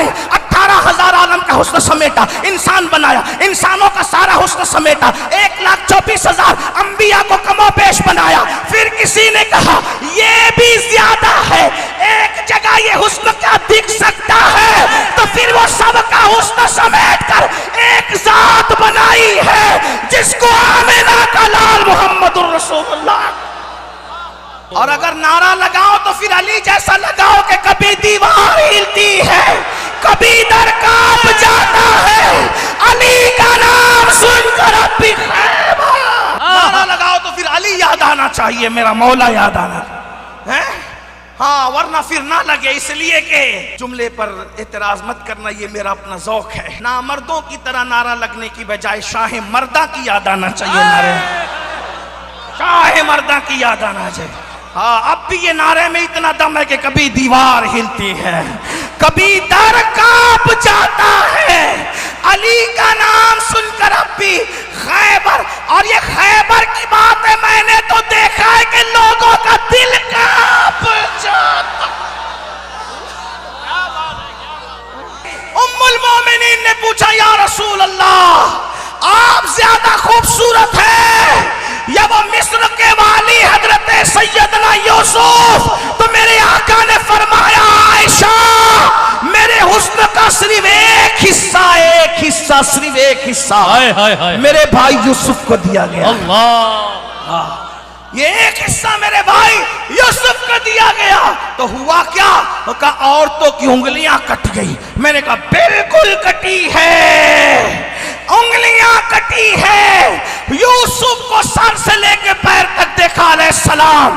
نے 18,000 عالم کا حسن سمیٹا، انسان بنایا، انسانوں کا سارا حسن سمیٹا، 1,24,000 انبیاء کو کم و بیش بنایا، پھر کسی نے کہا یہ بھی زیادہ ہے، ایک جگہ یہ حسن کیا دکھ سکتا ہے، تو پھر وہ سب کا حسن سمیٹ کر ایک ذات بنائی ہے جس کو آمنہ کا لال محمد الرسول اللہ۔ اور اگر نعرہ لگاؤ تو پھر علی جیسا لگاؤ کہ کبھی دیوار ہلتی ہے، کبھی در کانپ جاتا ہے، علی کا نام سن کر اب بھی خیبر۔ نعرہ لگاؤ تو پھر علی یاد آنا چاہیے، میرا مولا یاد آنا ہے، ہاں، ورنہ پھر نہ لگے، اس لیے کہ جملے پر اعتراض مت کرنا، یہ میرا اپنا ذوق ہے۔ نامردوں کی طرح نعرہ لگنے کی بجائے شاہ مردہ کی یاد آنا چاہیے، نعرے شاہ مردہ کی یاد آنا چاہیے۔ ہاں، اب بھی یہ نعرے میں اتنا دم ہے کہ کبھی دیوار ہلتی ہے، کبھی در کانپ جاتا ہے، علی کا نام سن کر اب بھی خیبر۔ اور یہ خیبر کی بات ہے، میں نے تو دیکھا ہے کہ لوگوں کا دل کانپ جاتا۔ ام المومنین نے پوچھا یا رسول اللہ آپ زیادہ خوبصورت ہیں یا وہ مصر کے والی حضرت سیدنا یوسف؟ تو میرے آقا نے فرمایا عائشہ میرے حسن کا صرف ایک حصہ صرف ایک حصہ میرے بھائی یوسف کو دیا گیا۔ اللہ، یہ ایک حصہ میرے بھائی یوسف کو دیا گیا۔ تو ہوا کیا؟ وہ کہا عورتوں کی انگلیاں کٹ گئی۔ میں نے کہا بالکل کٹی ہے، انگلیاں کٹی ہے۔ یوسف کو سر سے لے کے پیر تک دیکھا علیہ السلام،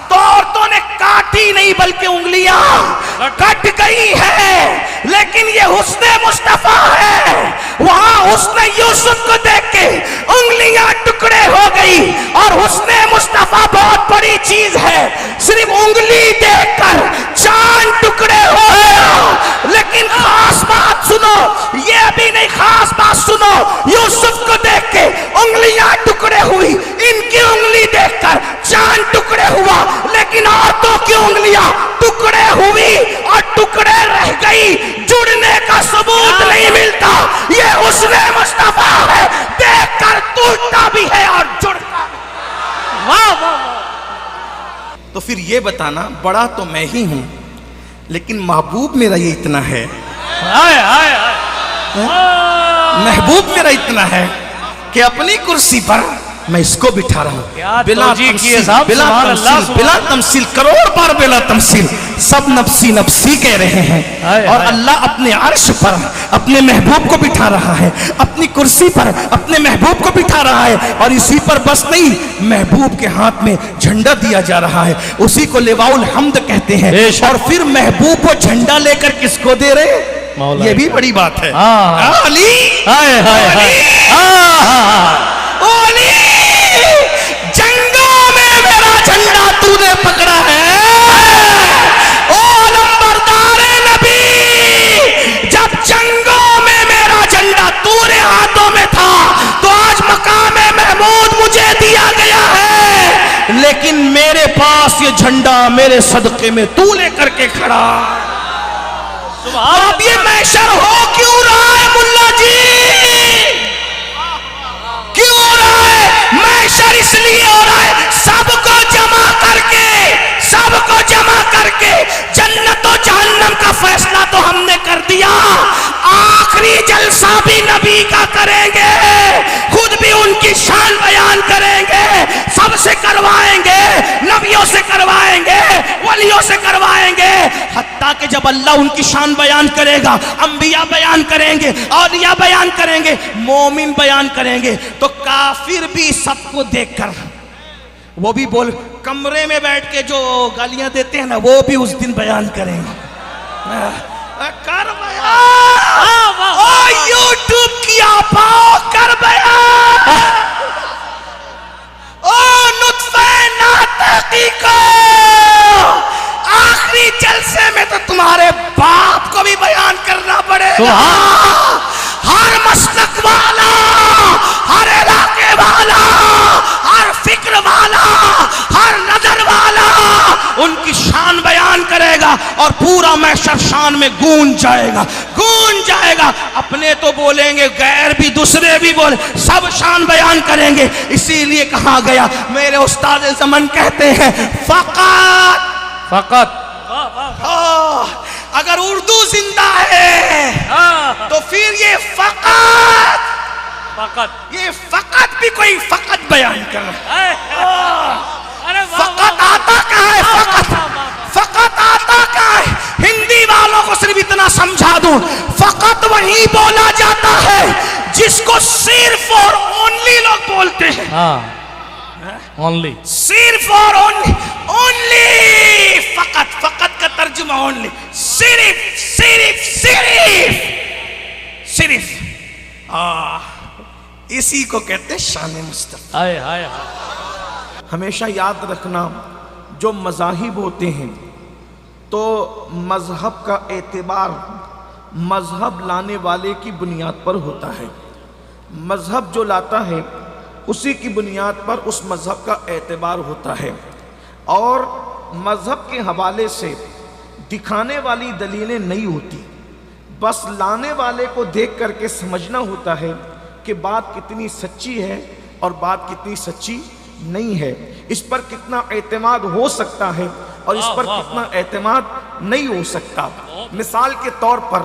تو عورتوں نے کاٹی نہیں بلکہ انگلیاں کٹ گئی ہے، لیکن یہ حسن مصطفیٰ ہے۔ وہاں حسن یوسف کو دیکھ کے انگلیاں ٹکڑے ہو گئی، اور حسن مصطفیٰ بہت بڑی چیز ہے، صرف انگلی دیکھ کر چاند ٹکڑے ہو گیا۔ لیکن خاص بات سنو، یہ بھی نہیں، خاص بات سنو، یوسف کو دیکھ کے انگلیاں ٹکڑے ہوئی، ان کی انگلی دیکھ کر چاند ٹکڑے ہوا، لیکن عورتوں کی انگلیاں ٹکڑے ہوئی اور ٹکڑے رہ گئی، جڑنے کا ثبوت نہیں ملتا۔ یہ حسن مصطفیٰ ہے، دیکھ کر ٹوٹتا بھی ہے اور جڑتا بھی۔ واہ واہ۔ تو پھر یہ بتانا، بڑا تو میں ہی ہوں لیکن محبوب میرا یہ اتنا ہے، محبوب میرا اتنا ہے کہ اپنی کرسی پر میں اس کو بٹھا رہا ہوں، بلا تمثیل، کروڑ بار بلا تمثیل، سب نفسی نفسی کہہ رہے ہیں، اور اللہ اپنے عرش پر اپنے محبوب کو بٹھا رہا ہے، اپنی کرسی پر اپنے محبوب کو بٹھا رہا ہے، اور اسی پر بس نہیں، محبوب کے ہاتھ میں جھنڈا دیا جا رہا ہے، اسی کو لواء الحمد کہتے ہیں، اور پھر محبوب کو جھنڈا لے کر کس کو دے رہے؟ یہ بھی بڑی بات ہے۔ علی، علی، جنگوں میں میرا جھنڈا تو نے پکڑا ہے، او نمبردار نبی، جب جنگوں میں میرا جھنڈا تیرے ہاتھوں میں تھا تو آج مقام محمود مجھے دیا گیا ہے، لیکن میرے پاس یہ جھنڈا میرے صدقے میں تو لے کر کے کھڑا۔ اب یہ محشر ہو کیوں رہا ہے ملا جی؟ کیوں رہا ہے محشر؟ اس لیے ہو رہا ہے سب کو جمع کر کے، سب کو جمع کر کے جنت و جہنم کا فیصلہ تو ہم نے کر دیا، آخری جلسہ بھی نبی کا کریں گے، خود بھی ان کی شان بیان کریں گے، سب سے کروائیں گے، نبیوں سے کروائیں گے، ولیوں سے کروائیں گے، حتیٰ کہ جب اللہ ان کی شان بیان کرے گا، انبیاء بیان کریں گے، اولیاء بیان کریں گے، مومن بیان کریں گے، تو کافر بھی سب کو دیکھ کر وہ بھی بول، کمرے میں بیٹھ کے جو گالیاں دیتے ہیں نا، وہ بھی اس دن بیان کریں گے۔ کر بیان، او یوٹیوب کیا پاؤ، کر بیان، او نطفہ ناطقی کو، آخری جلسے میں تو تمہارے باپ کو بھی بیان کرنا پڑے گا۔ ہر مسلک والا، ہر علاقے والا، ہر فکر والا، ہر نظر والا ان کی شان بیان کرے گا، اور پورا محشر شان میں گونج جائے گا. اپنے تو بولیں گے, غیر بھی دوسرے بھی بولیں, سب شان بیان کریں گے. اسی لیے کہا گیا, میرے استاد زمن کہتے ہیں فقط اگر اردو زندہ ہے تو پھر یہ فقط بھی کوئی فقط بیان کر رہا ہے. فقط آتا کہاں ہے؟ فقط آتا کہاں ہے؟ ہندی والوں کو صرف اتنا سمجھا دوں, فقط وہی بولا جاتا ہے جس کو صرف اور اونلی لوگ بولتے ہیں. اونلی صرف اور اونلی. فقط کا ترجمہ اونلی, صرف. اسی کو کہتے ہیں شان مصطفیٰ. ہمیشہ یاد رکھنا, جو مذاہب ہوتے ہیں تو مذہب کا اعتبار مذہب لانے والے کی بنیاد پر ہوتا ہے. مذہب جو لاتا ہے اسی کی بنیاد پر اس مذہب کا اعتبار ہوتا ہے, اور مذہب کے حوالے سے دکھانے والی دلیلیں نہیں ہوتی, بس لانے والے کو دیکھ کر کے سمجھنا ہوتا ہے کہ بات کتنی سچی ہے اور بات کتنی سچی نہیں ہے, اس پر کتنا اعتماد ہو سکتا ہے اور اس پر کتنا اعتماد نہیں ہو سکتا. مثال کے طور پر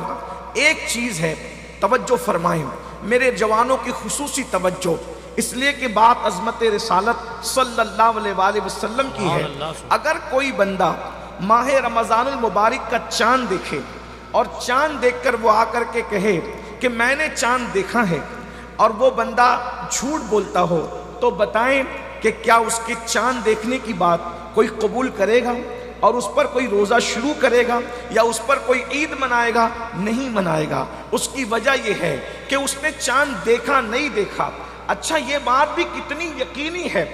ایک چیز ہے, توجہ فرمائیں میرے جوانوں کی خصوصی توجہ, اس لیے کہ بات عظمت رسالت صلی اللہ علیہ وآلہ وسلم کی ہے. اگر کوئی بندہ ماہ رمضان المبارک کا چاند دیکھے اور چاند دیکھ کر وہ آ کر کے کہے کہ میں نے چاند دیکھا ہے, اور وہ بندہ جھوٹ بولتا ہو, تو بتائیں کہ کیا اس کے چاند دیکھنے کی بات کوئی قبول کرے گا اور اس پر کوئی روزہ شروع کرے گا یا اس پر کوئی عید منائے گا؟ نہیں منائے گا. اس کی وجہ یہ ہے کہ اس نے چاند دیکھا نہیں دیکھا. اچھا, یہ بات بھی کتنی یقینی ہے,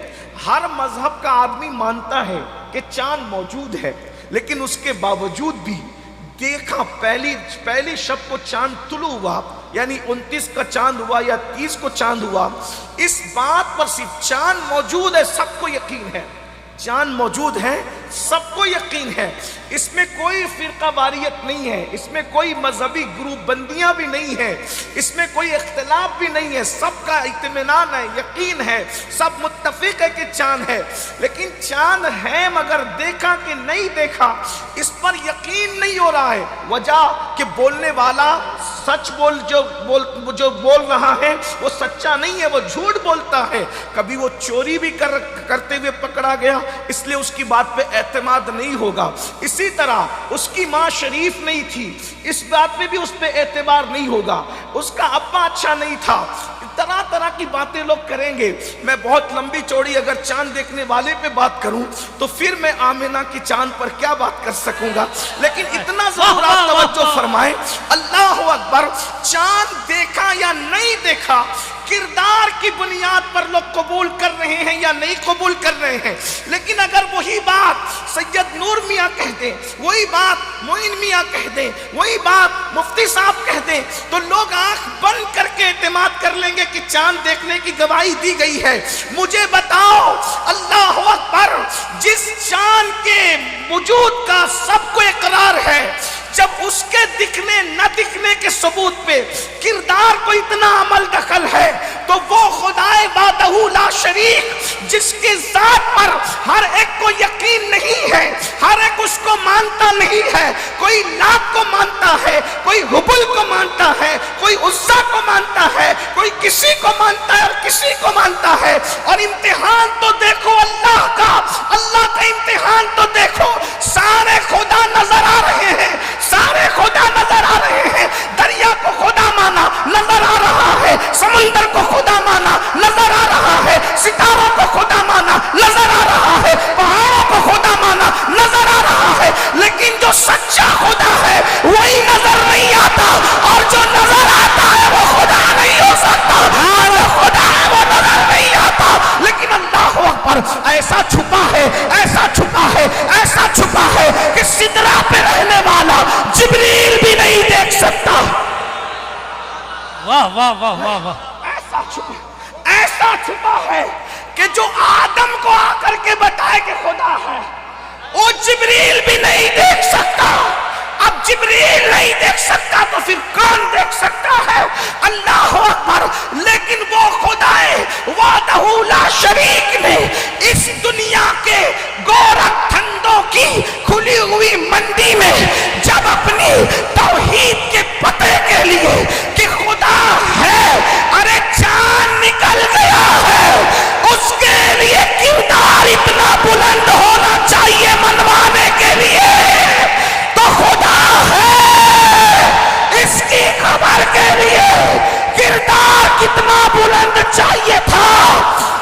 ہر مذہب کا آدمی مانتا ہے کہ چاند موجود ہے, لیکن اس کے باوجود بھی دیکھا, پہلی شب کو چاند طلوع ہوا, یعنی 29 کا چاند ہوا یا 30 کو چاند ہوا, اس بات پر صرف چاند موجود ہے سب کو یقین ہے, چاند موجود ہے سب کو یقین ہے. اس میں کوئی فرقہ واریت نہیں ہے, اس میں کوئی مذہبی گروپ بندیاں بھی نہیں ہیں, اس میں کوئی اختلاف بھی نہیں ہے, سب کا اطمینان ہے, یقین ہے, سب متفق ہے کہ چاند ہے. لیکن چاند ہے مگر دیکھا کہ نہیں دیکھا, اس پر یقین نہیں ہو رہا ہے. وجہ کہ بولنے والا سچ جو بول رہا ہے وہ سچا نہیں ہے, وہ جھوٹ بولتا ہے. کبھی وہ چوری بھی کرتے ہوئے پکڑا گیا, اس لیے اس کی بات پہ اعتماد نہیں ہوگا. اسی طرح اس کی ماں شریف نہیں تھی, اس بات پہ بھی اس پہ اعتبار نہیں ہوگا. اس کا ابا اچھا نہیں تھا. طرح طرح کی باتیں لوگ کریں گے. میں بہت لمبی چوڑی اگر چاند دیکھنے والے پہ بات کروں تو پھر میں آمنہ کی چاند پر کیا بات کر سکوں گا, لیکن اتنا ضرور آپ توجہ فرمائیں, اللہ اکبر, چاند دیکھا یا نہیں دیکھا کردار کی بنیاد پر لوگ قبول کر رہے ہیں یا نہیں قبول کر رہے ہیں. لیکن اگر وہی بات سید نور میاں کہہ دیں, وہی بات معین میاں کہہ دیں, وہی بات مفتی صاحب کہہ دیں, تو لوگ آنکھ بند کر کے اعتماد کر لیں گے کہ چاند دیکھنے کی گواہی دی گئی ہے. مجھے بتاؤ, اللہ اکبر, جس چاند کے وجود کا سب کو اقرار ہے, جب اس کے دکھنے نہ دکھنے کے ثبوت پہ کردار کو اتنا عمل دخل ہے, تو وہ خدائے وحدہ لا شریک جس کے ذات پر ہر ایک کو یقین نہیں ہے, ہر ایک اس کو مانتا نہیں ہے, کوئی لات کو مانتا ہے, کوئی حبل کو مانتا ہے, کوئی عزا کو مانتا ہے, کوئی کسی کو مانتا ہے اور کسی کو مانتا ہے. اور امتحان تو دیکھو اللہ کا امتحان تو دیکھو, سارے خدا نظر آ رہے ہیں, سارے خدا نظر آ رہے ہیں. دریا کو خدا مانا نظر آ رہا ہے, سمندر کو خدا مانا نظر آ رہا ہے, ستاروں کو خدا مانا نظر آ رہا ہے, پہاڑوں کو خدا مانا نظر آ رہا ہے. لیکن جو سچا خدا ہے وہی نظر نہیں آتا, اور جو نظر آتا ہے وہ خدا نہیں ہو سکتا. جو خدا ہے وہ نظر نہیں آتا, لیکن اللہ اکبر, ایسا چھپا ہے, ایسا چھپا ہے, ایسا چھپا ہے کہ سدرہ پہ رہنے والا جبریل بھی نہیں دیکھ سکتا. واہ واہ واہ واہ واہ. ایسا چھپا ہے کہ جو آدم کو آ کر کے بتائے کہ خدا ہے, وہ جبریل بھی نہیں دیکھ سکتا. اب جبریل نہیں دیکھ سکتا تو پھر کون دیکھ سکتا ہے؟ اللہ اکبر. لیکن وہ خدائے وحدہ لا شریک نے اس دنیا کے گورکھ دھندوں کی کھلی ہوئی منڈی میں جب اپنی توحید کے پتے کے لیے کہ خدا ہے، ارے جان نکل گیا ہے، اس کے لیے کردار اتنا بلند ہونا چاہیے منوانے کے لیے تو خدا ہے، اس کی خبر کے لیے کردار کتنا بلند چاہیے تھا.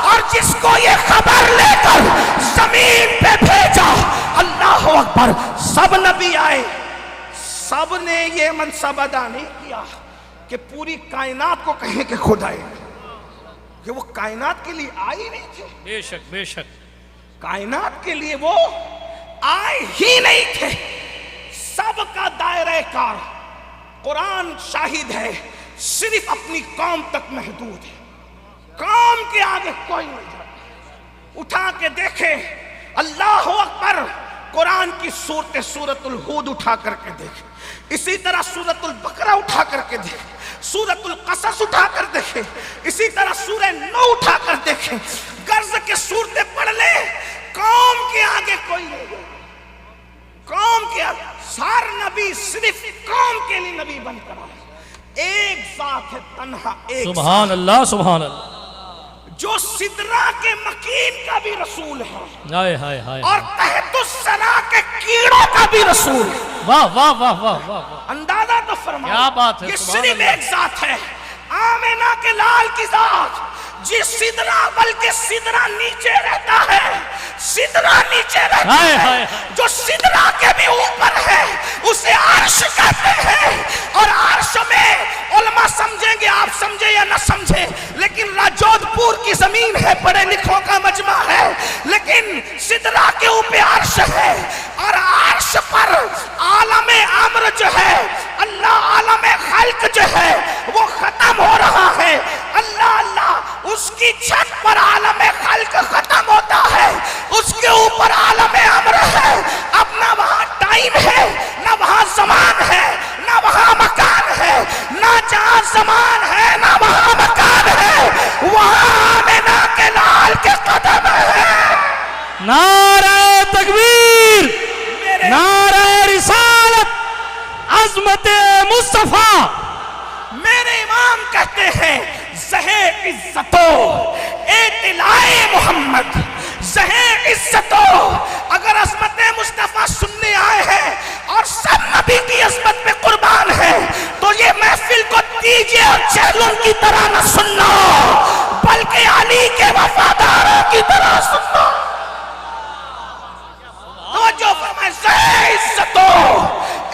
اور جس کو یہ خبر لے کر زمین پہ بھیجا، اللہ اکبر، سب نبی آئے، سب نے یہ منصب ادا نہیں کیا کہ پوری کائنات کو کہیں کہ خدا ہے، کہ وہ کائنات کے لیے آئے نہیں تھے. بے شک بے شک. کائنات کے لیے وہ آئے ہی نہیں تھے. سب کا دائرہ کار قرآن شاہد ہے صرف اپنی قوم تک محدود ہے. قوم کے آگے کوئی نہیں جاتا. اٹھا کے دیکھے اللہ اکبر، قرآن کی سورت الہود اٹھا کر کے دیکھے، اسی طرح سورت البقرہ اٹھا کر کے دیکھے، سورت القصص اٹھا کر دیکھے، اسی طرح سورہ نو اٹھا کر دیکھے، غرض کے سورتیں پڑھ لے، قوم کے آگے کوئی نہیں. قوم کے آگے سار نبی صرف قوم کے لیے نبی بن کر آئے. ایک ذات ہے تنہا، ایک سبحان اللہ سبحان اللہ. جو سدرا کے مکین کا بھی رسول ہے ہائے ہائے ہائے. اور تحت الثرا کے کیڑوں کا بھی رسول ہے. واہ واہ واہ واہ واہ. اندازہ تو فرمائے کیا بات ہے. یہ سبحان صرف اللہ. ایک ذات ہے، آمینہ کے لال کی ذات، جس سدرا، بلکہ سدرا نیچے رہتا ہے، سدرا نیچے رہتا ہائے ہے، ہائے. جو سدرا کے بھی اوپر ہے اسے عرش کہتے ہیں. اور عرش میں علماء سمجھیں گے، آپ سمجھے یا نہ سمجھے، لیکن راجودھ پور کی زمین ہے، پڑھے لکھوں کا مجمع ہے، لیکن سدرا کے اوپر عرش ہے. اور عرش پر عالم امر جو ہے، اللہ عالم خلق جو ہے وہ ختم ہو رہا ہے. اللہ اللہ، اس کی چھت پر عالم خلق ختم ہوتا ہے، اس کے اوپر عالم امر ہے. اب نہ وہاں ٹائم ہے، نہ وہاں زمان ہے، نہ وہاں مکان ہے، نہ جہاں زمان ہے نہ وہاں مکان ہے، وہاں آمینہ کے لال کے قدم ہے. نعرہ تکبیر، نعرہ رسالت، عظمت مصطفیٰ. میرے امام کہتے ہیں زہے عزتو اطلاع محمد، زہے عزتو. اگر عظمت مصطفیٰ سننے آئے ہیں اور سب نبی کی عظمت پہ قربان ہے تو یہ محفل کو دیجیے اور چہلم کی طرح نہ سننا بلکہ علی کے وفاداروں کی طرح سننا. توجہ فرمائے، زہے عزتو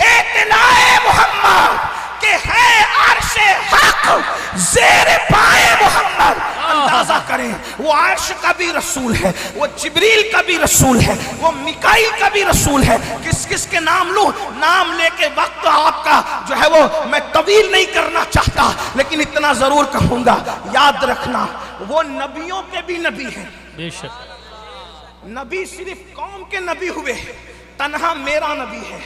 اطلاع محمد کہ ہے عرش حق زیر پائے محمد. اندازہ کریں، وہ عرش کا بھی رسول ہے، وہ جبریل کا بھی رسول ہے، وہ میکائیل کا بھی رسول ہے. کس کس کے نام لوں؟ نام لے کے وقت آپ کا جو ہے وہ میں طویل نہیں کرنا چاہتا، لیکن اتنا ضرور کہوں گا، یاد رکھنا وہ نبیوں کے بھی نبی ہیں. بے شک. نبی صرف قوم کے نبی ہوئے، تنہا میرا نبی ہے.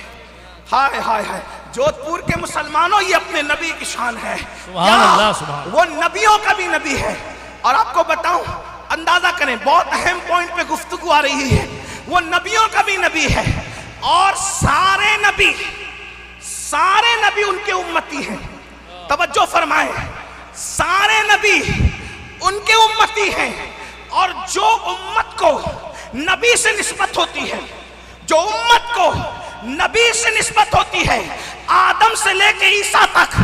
ہائے ہائے ہائے، جودھ پور کے مسلمانوں یہ اپنے نبی کی شان ہے. سبحان اللہ سبحان. وہ نبیوں کا بھی نبی ہے. اور آپ کو بتاؤں، اندازہ کریں، بہت اہم پوائنٹ پہ گفتگو آ رہی ہے. وہ نبیوں کا بھی نبی ہے اور سارے نبی ان کے امتی ہیں. توجہ فرمائیں، سارے نبی ان کے امتی ہیں. اور جو امت کو نبی سے نسبت ہوتی ہے، جو امت کو نبی سے نسبت ہوتی ہے، آدم سے لے کے عیسیٰ تک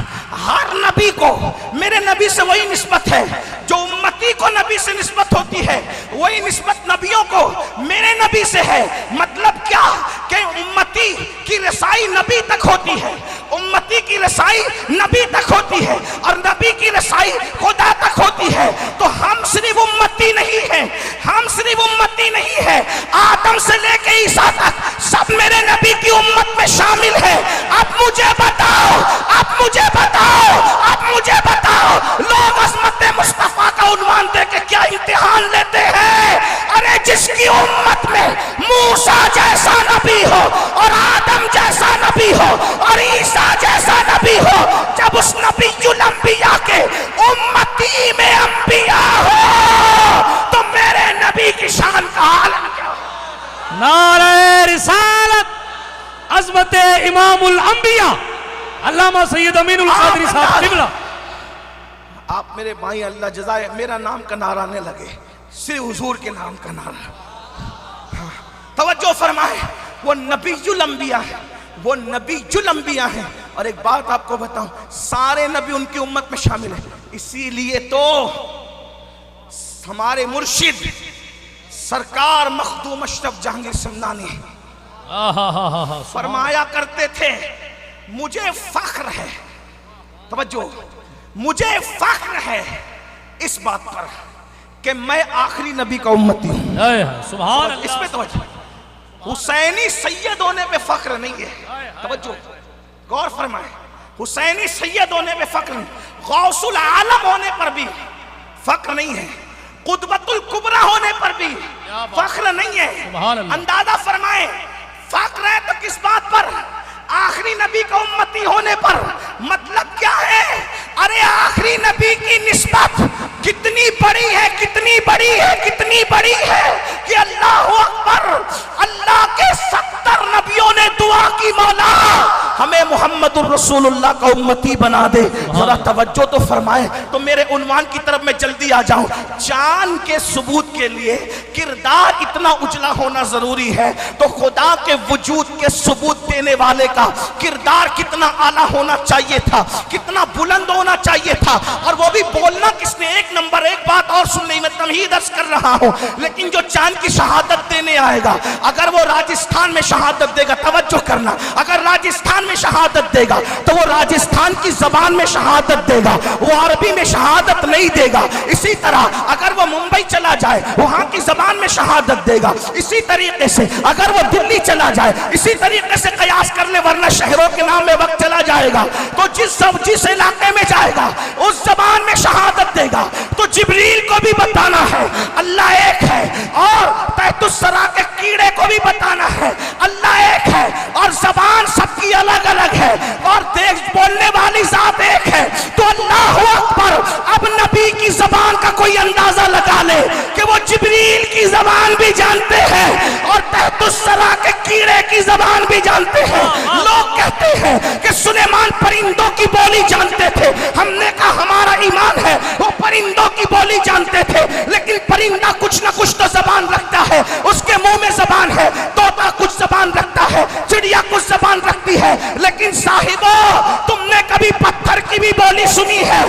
ہر نبی کو میرے نبی سے وہی نسبت ہے. جو امتی کو نبی سے نسبت ہوتی ہے وہی نسبت نبیوں کو میرے نبی سے ہے. مطلب کیا کہ امتی کی رسائی نبی تک ہوتی ہے، امتی کی رسائی نبی تک ہوتی ہے اور نبی کی رسائی خدا تک ہوتی ہے. تو ہم صرف امتی نہیں ہیں، ہم صرف امتی نہیں ہیں، آدم سے لے کے عیسیٰ تک سب میرے نبی کی امت میں شامل ہے. اب مجھے بتاؤ، اب مجھے بتاؤ، اب مجھے بتاؤ، لوگ عظمت مصطفیٰ کا عنوان دے کے کیا امتحان لیتے ہیں؟ ارے جس کی امت میں موسیٰ جیسا نبی ہو اور آدم جیسا نبی ہو اور عیسیٰ جیسا نبی ہو، جب اس نبی الانبیاء کے امتی میں انبیاء ہو تو میرے نبی کی شان کا حال کیا ہو؟ نعرہ رسالت عظمت امام الانبیاء علامہ سید امین القادری صاحب قبلہ. آپ میرے بھائی اللہ جزائے، میرا نام کا نعرہ نہیں لگے، صرف حضور کے نام کا نعرہ. توجہ فرمائے، وہ نبی الانبیاء ہے، وہ نبی الانبیاء ہیں. اور ایک بات آپ کو بتاؤں، سارے نبی ان کی امت میں شامل ہیں. اسی لیے تو ہمارے مرشد سرکار مخدوم اشرف جہانگیر سمنانی فرمایا کرتے تھے، مجھے فخر ہے، توجہ، مجھے فخر ہے اس بات پر کہ میں آخری نبی کا امتی ہوں. سبحان اس اللہ. پہ توجہ، حسینی سید ہونے پہ فخر نہیں ہے. توجہ، غور فرمائے، حسینی سید ہونے پہ فخر نہیں، غوث العالم ہونے پر بھی فخر نہیں ہے، قطبۃ الکبریٰ ہونے پر بھی فخر نہیں ہے. سبحان اللہ. اندازہ فرمائے، فخر ہے تو کس بات پر؟ آخری نبی کا امتی ہونے پر. مطلب کیا ہے؟ ارے آخری نبی کی نسبت کتنی بڑی ہے، کتنی بڑی ہے، کتنی بڑی ہے کہ اللہ اکبر، اللہ کے 70 نبیوں نے دعا کی، مولا ہمیں محمد الرسول اللہ کا امتی بنا دے. ذرا توجہ تو فرمائے. تو میرے عنوان کی طرف میں جلدی آ جاؤں. جان کے ثبوت کے لیے کردار اتنا اجلا ہونا ضروری ہے، تو خدا کے وجود کے ثبوت دینے والے کا کردار کتنا اعلیٰ ہونا چاہیے تھا، کتنا بلند ہونا چاہیے تھا. اور وہ بھی بولنا کس نے؟ ایک نمبر. ایک بات اور سن لیں، میں تمہید عرض کر رہا ہوں، لیکن جو چاند کی شہادت دینے آئے گا، اگر وہ راجستھان میں شہادت دے گا، توجہ کرنا، اگر راجستھان میں شہادت دے گا تو وہ راجستھان کی زبان میں شہادت دے گا، وہ عربی میں شہادت نہیں دے گا. اسی طرح اگر وہ ممبئی چلا جائے، وہاں کی زبان میں شہادت دے گا. اسی طریقے سے اگر وہ دلی چلا جائے، اسی طریقے سے قیاس کر لے، ورنہ شہروں کے نام میں وقت چلا جائے گا. تو جس علاقے میں جائے گا اس زبان میں شہادت دے گا. تو جبریل کو بھی بتانا ہے اللہ ایک ہے، اور تحت الثری کے کیڑے کو بھی بتانا ہے اللہ ایک ہے، اور زبان سب کی الگ الگ ہے، اور دیکھ بولنے والی ذات ایک ہے. تو اللہ اکبر. اب نبی کی زبان کا کوئی اندازہ لگا لے کہ وہ جبریل کی زبان بھی جانتے ہیں اور تحت الثری کے کیڑے کی زبان بھی جانتے ہیں. لوگ کہتے ہیں کہ سلیمان پرندوں کی بولی جانتے تھے. ہم نے کہا ہمارا ایمان ہے وہ پرندوں کی بولی جانتے تھے، لیکن پرندہ کچھ نہ کچھ تو زبان رکھتا ہے، اس کے منہ میں زبان ہے. طوطا کچھ زبان رکھتا ہے، چڑیا کچھ زبان رکھتی ہے. لیکن صاحبو، تم نے کبھی پتھر کی بھی بولی سنی ہے؟